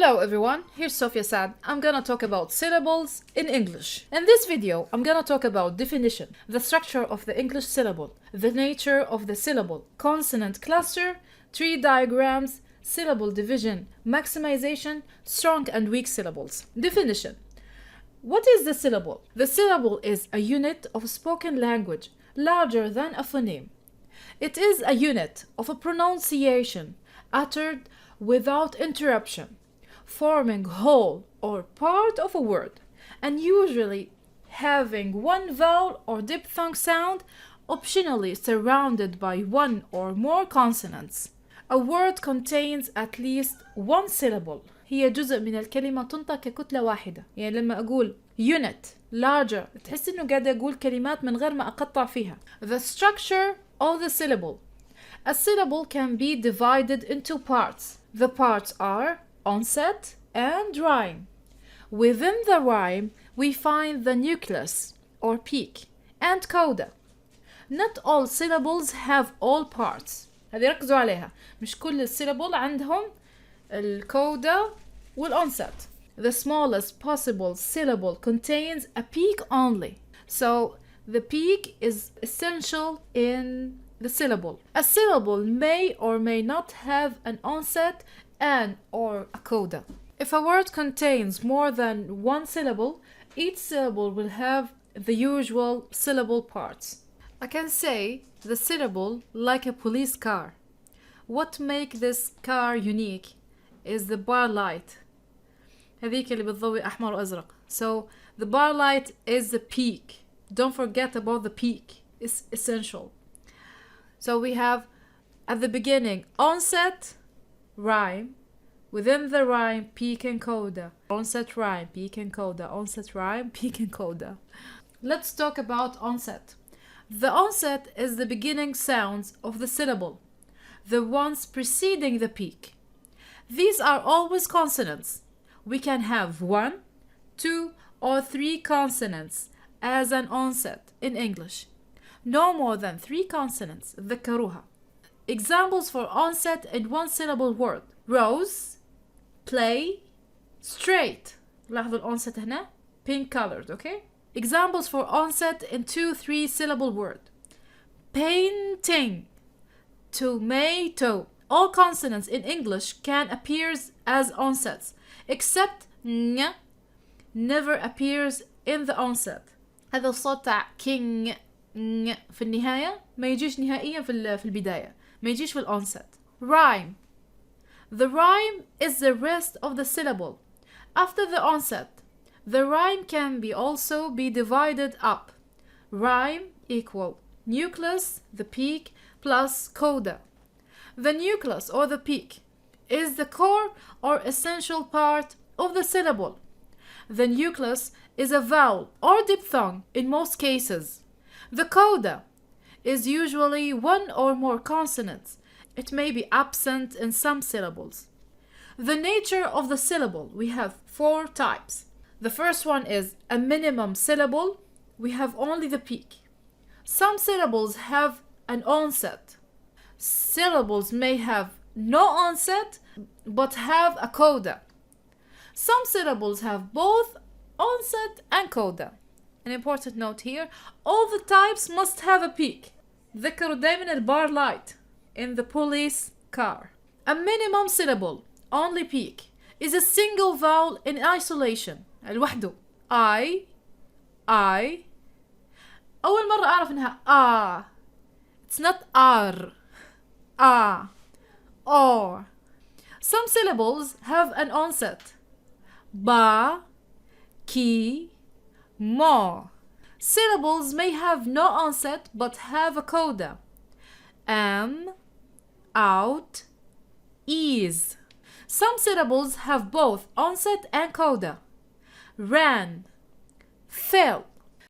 Hello everyone, here's Sofia Saad. I'm gonna talk about syllables in English. In this video, I'm gonna talk about definition, the structure of the English syllable, the nature of the syllable, consonant cluster, tree diagrams, syllable division, maximization, strong and weak syllables. Definition. What is the syllable? The syllable is a unit of spoken language larger than a phoneme. It is a unit of a pronunciation uttered without interruption, forming whole or part of a word, and usually having one vowel or diphthong sound, optionally surrounded by one or more consonants. A word contains at least one syllable. هي جزء من الكلمة تنطق ككتلة واحدة. يعني لما أقول unit larger تحس إنه قاعدة أقول كلمات من غير ما أقطع فيها. The structure of the syllable. A syllable can be divided into parts. The parts are onset and rhyme. Within the rhyme, we find the nucleus or peak and coda. Not all syllables have all parts. هذه ركزوا عليها. مش كل السيلابل عندهم الكودا والonset. The smallest possible syllable contains a peak only. So the peak is essential in the syllable. A syllable may or may not have an onset and or a coda. If a word contains more than one syllable, each syllable will have the usual syllable parts. I can say the syllable like a police car. What makes this car unique is the bar light. هذيك اللي بتضوي أحمر وأزرق. So the bar light is the peak. Don't forget about the peak. It's essential. So we have at the beginning onset, rhyme. Within the rhyme, peak and coda. Onset, rhyme, peak and coda. Onset, rhyme, peak and coda. Let's talk about onset. The onset is the beginning sounds of the syllable, the ones preceding the peak. These are always consonants. We can have 1, 2, or 3 consonants as an onset in English. No more than 3 consonants. ذكروها. Examples for onset in one syllable word. Rose, play, straight. لاحظوا الonset هنا pink colored, okay? Examples for onset in 2-3 syllable word. Painting, tomato. All consonants in English can appear as onsets, except ñ never appears in the onset. هذا الصوت تاع king ñ في النهاية ما يجيش نهائيا في البداية، ما يجيش في الonset. Rhyme. The rhyme is the rest of the syllable. After the onset, the rhyme can also be divided up. Rhyme equal nucleus, the peak, plus coda. The nucleus or the peak is the core or essential part of the syllable. The nucleus is a vowel or diphthong in most cases. The coda is usually one or more consonants. It may be absent in some syllables. The nature of the syllable, we have 4 types. The first one is a minimum syllable. We have only the peak. Some syllables have an onset. Syllables may have no onset but have a coda. Some syllables have both onset and coda. An important note here, all the types must have a peak. ذكروا دايما البار light in the police car. A minimum syllable, only peak, is a single vowel in isolation. لوحده. I. أول مرة أعرف إنها It's not R. Or. Some syllables have an onset. Ba, ki, mo. Syllables may have no onset but have a coda. Am, out, is. Some syllables have both onset and coda. Ran, fell.